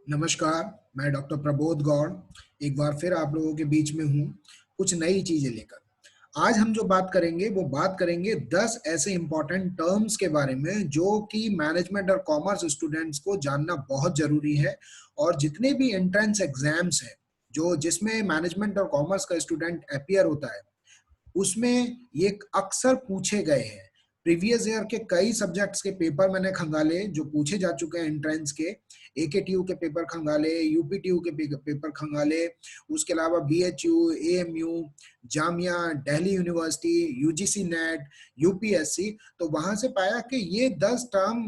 नमस्कार, मैं डॉक्टर प्रबोध गौड़ एक बार फिर आप लोगों के बीच में हूँ, कुछ नई चीज़ें लेकर। आज हम जो बात करेंगे, वो बात करेंगे 10 ऐसे इम्पोर्टेंट टर्म्स के बारे में, जो कि मैनेजमेंट और कॉमर्स स्टूडेंट्स को जानना बहुत ज़रूरी है और जितने भी एंट्रेंस एग्ज़ाम्स हैं, जो जिसमें मैनेजमेंट और कॉमर्स का स्टूडेंट अपीयर होता है, उसमें ये अक्सर पूछे गए हैं। प्रीवियस ईयर के कई सब्जेक्ट्स के पेपर मैंने खंगाले जो पूछे जा चुके हैं एंट्रेंस के। एकेटीयू के पेपर खंगाले, यूपीटीयू के पेपर खंगाले, उसके अलावा BHU, AMU, Jamia, Delhi university, UGC net, UPSC. तो वहां से पाया कि ये 10 टर्म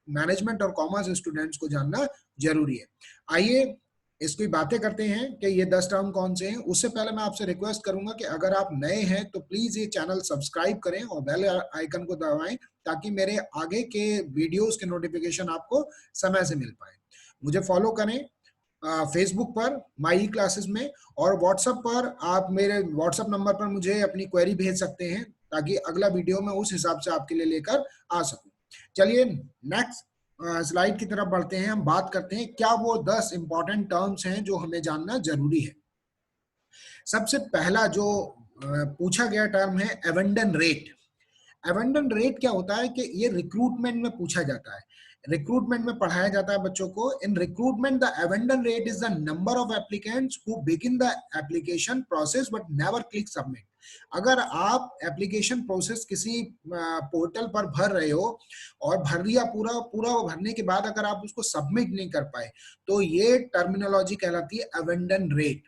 मैनेजमेंट और कॉमर्स स्टूडेंट्स को जानना जरूरी है। आइए इसकी बातें करते हैं कि ये 10 टर्म कौन से हैं। उससे पहले मैं आपसे रिक्वेस्ट करूंगा कि अगर आप नए हैं तो प्लीज ये चैनल सब्सक्राइब करें और बेल आइकन को दबाएं ताकि मेरे आगे के वीडियोस के नोटिफिकेशन आपको समय से मिल पाए। मुझे फॉलो करें फेसबुक पर माई क्लासेस में, और व्हाट्सएप पर आप मेरे व्हाट्सएप नंबर पर मुझे अपनी क्वेरी भेज सकते हैं ताकि अगला वीडियो मैं उस हिसाब से आपके लिए लेकर आ सकूं। चलिए नेक्स्ट स्लाइड की तरफ बढ़ते हैं। हम बात करते हैं क्या वो 10 इंपॉर्टेंट टर्म्स हैं जो हमें जानना जरूरी है। सबसे पहला जो पूछा गया टर्म है एवेंडन रेट। एवेंडन रेट क्या होता है कि ये रिक्रूटमेंट में पूछा जाता है, रिक्रूटमेंट में पढ़ाया जाता है बच्चों को। In recruitment the abandon rate is the number of applicants who begin the application process but never click submit. अगर आप एप्लीकेशन प्रोसेस किसी पोर्टल पर भर रहे हो और भर लिया पूरा पूरा भरने के बाद अगर आप उसको सबमिट नहीं कर पाए, तो ये टर्मिनोलॉजी कहलाती है एवेंडन रेट।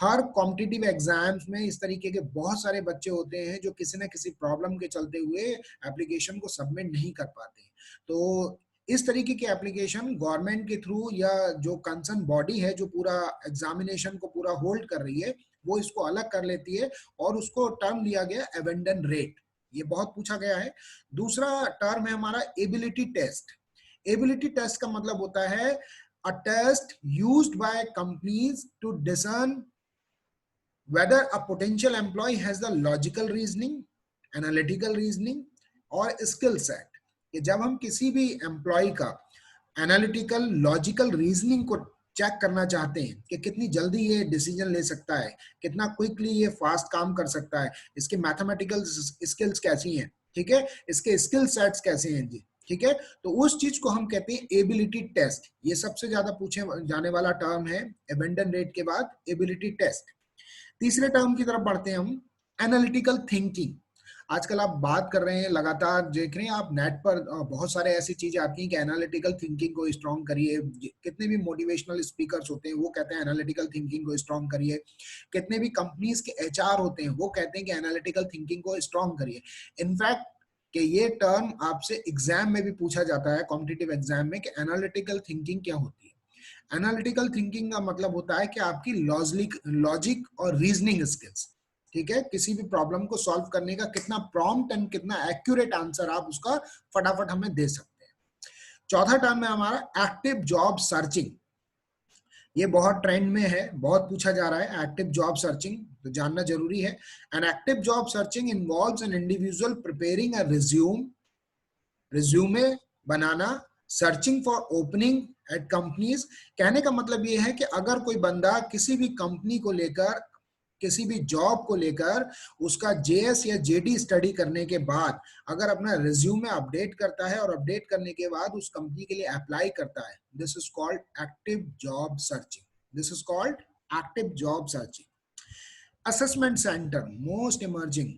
हर कॉम्पिटिटिव एग्जाम्स में इस तरीके के बहुत सारे बच्चे होते हैं जो किसी न किसी प्रॉब्लम के चलते हुए एप्लीकेशन को सबमिट नहीं कर पाते। तो इस तरीके की एप्लीकेशन गवर्नमेंट के थ्रू या जो कंसर्न बॉडी है जो पूरा एग्जामिनेशन को पूरा होल्ड कर रही है, वो इसको अलग कर लेती है और उसको टर्म दिया गया एवेंडन रेट। ये बहुत पूछा गया है। दूसरा टर्म है हमारा एबिलिटी टेस्ट। एबिलिटी टेस्ट का मतलब होता है a test used by companies to discern whether a potential employee has the logical reasoning, analytical reasoning और skill set। कि जब हम किसी भी एम्प्लॉय का एनालिटिकल लॉजिकल रीजनिंग को चेक करना चाहते हैं कि कितनी जल्दी ये डिसीजन ले सकता है, कितना क्विकली ये फास्ट काम कर सकता है, इसके मैथमेटिकल स्किल्स कैसी हैं, ठीक है, इसके स्किल सेट्स कैसे हैं जी, ठीक है। तो उस चीज को हम कहते हैं एबिलिटी टेस्ट। ये सबसे ज्यादा पूछे जाने वाला टर्म है एवेंडन रेट के बाद एबिलिटी टेस्ट। तीसरे टर्म की तरफ बढ़ते हैं हम, एनालिटिकल थिंकिंग। आजकल आप बात कर रहे हैं, लगातार देख रहे हैं आप नेट पर बहुत सारे ऐसी चीजें आती हैं कि एनालिटिकल थिंकिंग को स्ट्रॉन्ग करिए। कितने भी मोटिवेशनल स्पीकर्स होते हैं वो कहते हैं एनालिटिकल थिंकिंग को स्ट्रॉन्ग करिए। कितने भी कंपनीज के एचआर होते हैं वो कहते हैं कि एनालिटिकल थिंकिंग को स्ट्रॉन्ग करिए। इनफैक्ट कि ये टर्म आपसे एग्जाम में भी पूछा जाता है, कॉम्पिटिटिव एग्जाम में, कि एनालिटिकल थिंकिंग क्या होती है। एनालिटिकल थिंकिंग का मतलब होता है कि आपकी लॉजिक और रीजनिंग स्किल्स, ठीक है, किसी भी प्रॉब्लम को सॉल्व करने का कितना प्रॉम्प्ट एंड कितना एक्यूरेट आंसर आप उसका फटाफट हमें दे सकते हैं। चौथा टर्म है हमारा एक्टिव जॉब सर्चिंग। ये बहुत ट्रेंड में है, बहुत पूछा जा रहा है एक्टिव जॉब सर्चिंग, तो जानना जरूरी है। An active job searching involves an individual preparing a resume banana, searching for opening eight companies. कहने का मतलब ये है कि अगर कोई बंदा किसी भी कंपनी को लेकर, किसी भी जॉब को लेकर उसका जेएस या जेडी स्टडी करने के बाद अगर अपना रिज्यूमे अपडेट करता है और अपडेट करने के बाद उस कंपनी के लिए अप्लाई करता है, this is called active job searching. This is called active job searching. Assessment centre most emerging,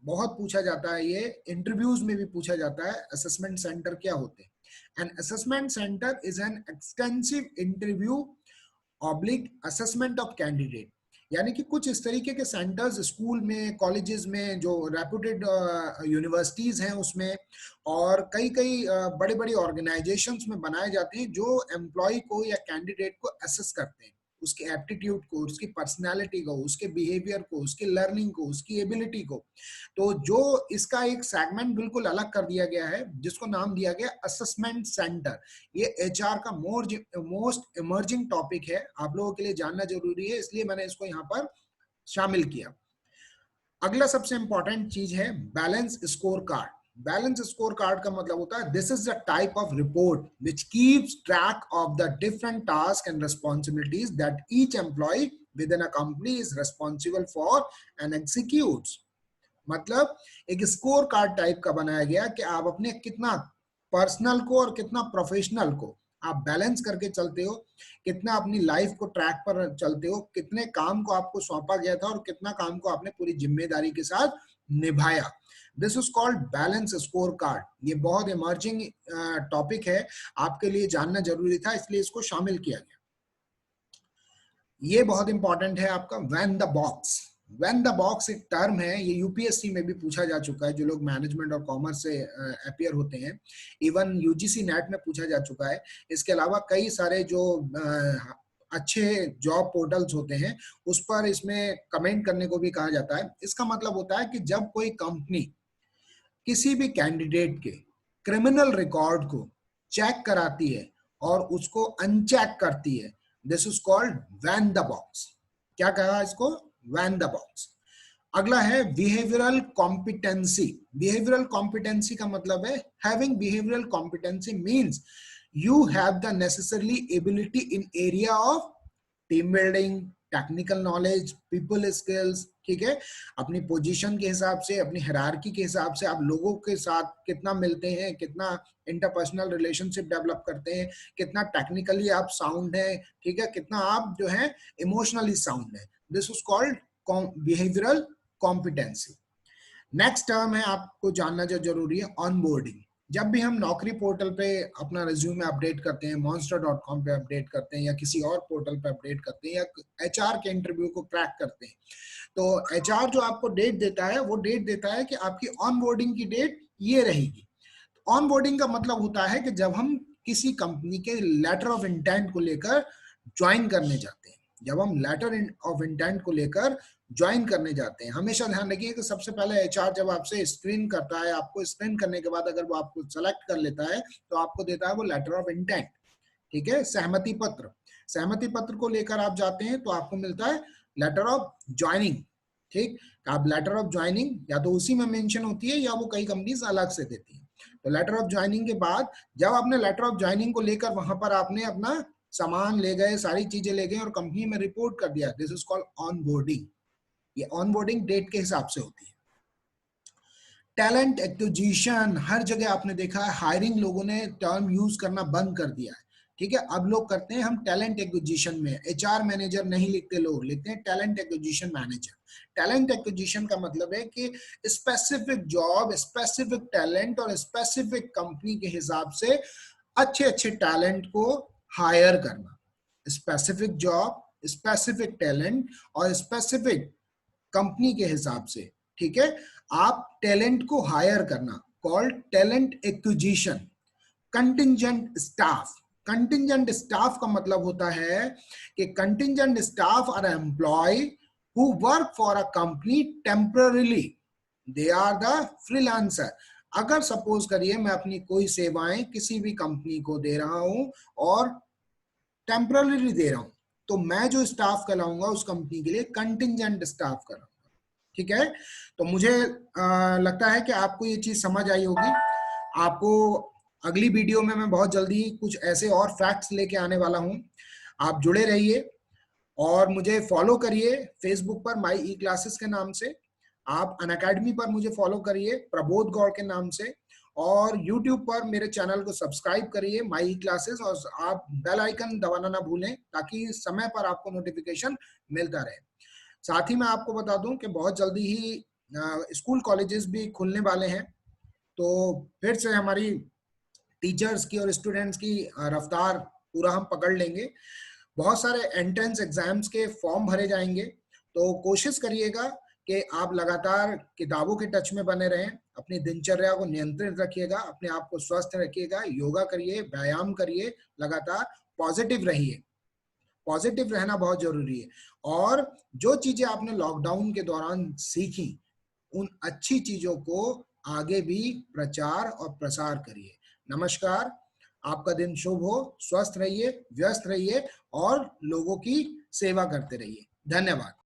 बहुत पूछा जाता है, ये इंटरव्यूज में भी पूछा जाता है असेसमेंट सेंटर क्या होते हैं। An assessment centre is an extensive interview oblique assessment of candidate. यानी कि कुछ इस तरीके के सेंटर्स स्कूल में, कॉलेजेस में, जो रेप्यूटेड यूनिवर्सिटीज हैं उसमें, और कई कई बड़े बड़े ऑर्गेनाइजेशंस में बनाए जाते हैं जो एम्प्लॉय को या कैंडिडेट को असेस करते हैं, उसके एप्टीट्यूड को, उसकी पर्सनालिटी को, उसके बिहेवियर को, उसकी लर्निंग को, उसकी एबिलिटी को। तो जो इसका एक सेगमेंट बिल्कुल अलग कर दिया गया है जिसको नाम दिया गया असेसमेंट सेंटर। ये एचआर का मोस्ट इमर्जिंग टॉपिक है, आप लोगों के लिए जानना जरूरी है, इसलिए मैंने इसको यहाँ पर शामिल किया। अगला सबसे इंपॉर्टेंट चीज है balance score card. Balance score card का मतलब होता है this is the type of report which keeps track of the different task and responsibilities that each employ with in a company is responsible for and executes. मतलब एक score card type का बनाया गया कि आप अपने कितना पर्सनल को और कितना प्रोफेशनल को आप बैलेंस करके चलते हो, कितना अपनी लाइफ को ट्रैक पर चलते हो, कितने काम को आपको सौंपा गया था और कितना काम को आपने पूरी जिम्मेदारी के साथ निभाया। This is called balance score card. ये बहुत इमर्जिंग टॉपिक है, आपके लिए जानना जरूरी था, इसलिए इसको शामिल किया गया। ये बहुत इंपॉर्टेंट है आपका when the box. When the box एक टर्म है, ये यूपीएससी में भी पूछा जा चुका है, जो लोग मैनेजमेंट और कॉमर्स से अपीयर होते हैं। इवन यूजीसी नेट में पूछा जा चुका है। इसके अलावा कई सारे जो अच्छे जॉब पोर्टल्स होते हैं उस पर इसमें कमेंट करने को भी कहा जाता है। इसका मतलब होता है कि जब कोई कंपनी किसी भी कैंडिडेट के क्रिमिनल रिकॉर्ड को चेक कराती है और उसको अनचेक करती है, this is called when the box. क्या कहा इसको? When the box. अगला है बिहेवियरल कॉम्पिटेंसी। बिहेवियरल कॉम्पिटेंसी का मतलब है having behavioural competency means you have the necessarily ability in area of team building, technical knowledge, people skills. ठीक है, अपनी पोजीशन के हिसाब से, अपनी हायरार्की के हिसाब से आप लोगों के साथ कितना मिलते हैं, कितना इंटरपर्सनल रिलेशनशिप डेवलप करते हैं, कितना टेक्निकली आप साउंड है, ठीक है, कितना आप जो है इमोशनली साउंड है। This is called behavioural competency. Next term है आपको जानना जो जरूरी है, ऑनबोर्डिंग। जब भी हम नौकरी पोर्टल पे अपना रिज्यूमे अपडेट करते हैं, monster.com पे अपडेट करते हैं या किसी और पोर्टल पे अपडेट करते हैं या एचआर के इंटरव्यू को क्रैक करते हैं, तो एचआर जो आपको डेट देता है वो डेट देता है कि आपकी ऑनबोर्डिंग की डेट ये रहेगी। ऑनबोर्डिंग का मतलब होता है कि जब हम किसी कंपनी के लेटर ऑफ इंटेंट को लेकर ज्वाइन करने जाते हैं, जब हम लेटर ऑफ इंटेंट को लेकर ज्वाइन करने जाते हैं, हमेशा ध्यान रखिए कि सबसे पहले एचआर जब आपसे स्क्रीन करता है, आपको स्क्रीन करने के बाद अगर वो आपको सेलेक्ट कर लेता है तो आपको देता है वो लेटर ऑफ इंटेंट। ठीक है, सहमति पत्र। सहमति पत्र को लेकर आप जाते हैं तो आपको मिलता है लेटर ऑफ ज्वाइनिंग। ठीक, आप लेटर ऑफ ज्वाइनिंग या तो उसी में मेंशन होती है या वो कई कंपनीज अलग से देती है। तो लेटर ऑफ ज्वाइनिंग के बाद जब आपने लेटर ऑफ ज्वाइनिंग को लेकर वहां पर आपने अपना सामान ले गए, सारी चीजें ले गए और कंपनी में रिपोर्ट कर दिया, दिस इज कॉल्ड ऑनबोर्डिंग। ये ऑनबोर्डिंग डेट के हिसाब से होती है। टैलेंट एक्विजिशन, हर जगह आपने देखा है हायरिंग लोगों ने टर्म यूज करना बंद कर दिया है। ठीक है, अब लोग करते हैं हम टैलेंट एक्विजिशन में, एचआर मैनेजर नहीं लिखते, लोग लिखते हैं talent acquisition manager. Talent acquisition का मतलब है कि स्पेसिफिक जॉब, स्पेसिफिक टैलेंट और स्पेसिफिक कंपनी के हिसाब से अच्छे अच्छे टैलेंट को हायर करना। स्पेसिफिक जॉब, स्पेसिफिक टैलेंट और स्पेसिफिक कंपनी के हिसाब से। ठीक है, आप टैलेंट को हायर करना, called talent acquisition. Contingent staff, contingent staff का मतलब होता है कि contingent staff are employ who work for a company temporarily, they are the freelancer. अगर सपोज करिए मैं अपनी कोई सेवाएं किसी भी कंपनी को दे रहा हूं और टेम्पररीली दे रहा हूं, तो मैं जो स्टाफ कहलाऊंगा उस कंपनी के लिए कंटिंजेंट स्टाफ कहलाऊंगा। ठीक है, तो मुझे लगता है कि आपको ये चीज समझ आई होगी। आपको अगली वीडियो में मैं बहुत जल्दी कुछ ऐसे और फैक्ट्स लेके आने वाला हूं। आप जुड़े रहिए और मुझे फॉलो करिए फेसबुक पर माई ई क्लासेस के नाम से। आप अनअकैडमी पर मुझे फॉलो करिए प्रबोध गौड़ के नाम से, और यूट्यूब पर मेरे चैनल को सब्सक्राइब करिए माई ई क्लासेस, और आप बेल आइकन दबाना ना भूलें ताकि समय पर आपको नोटिफिकेशन मिलता रहे। साथ ही मैं आपको बता दूं कि बहुत जल्दी ही स्कूल कॉलेजेस भी खुलने वाले हैं, तो फिर से हमारी टीचर्स की और स्टूडेंट्स की रफ्तार पूरा हम पकड़ लेंगे। बहुत सारे एंट्रेंस एग्जाम्स के फॉर्म भरे जाएंगे, तो कोशिश करिएगा कि आप लगातार किताबों के टच में बने रहें, अपनी दिनचर्या को नियंत्रित रखिएगा, अपने आप को स्वस्थ रखिएगा, योगा करिए, व्यायाम करिए, लगातार पॉजिटिव रहिए। पॉजिटिव रहना बहुत जरूरी है, और जो चीजें आपने लॉकडाउन के दौरान सीखी उन अच्छी चीजों को आगे भी प्रचार और प्रसार करिए। नमस्कार, आपका दिन शुभ हो, स्वस्थ रहिए, व्यस्त रहिए और लोगों की सेवा करते रहिए। धन्यवाद।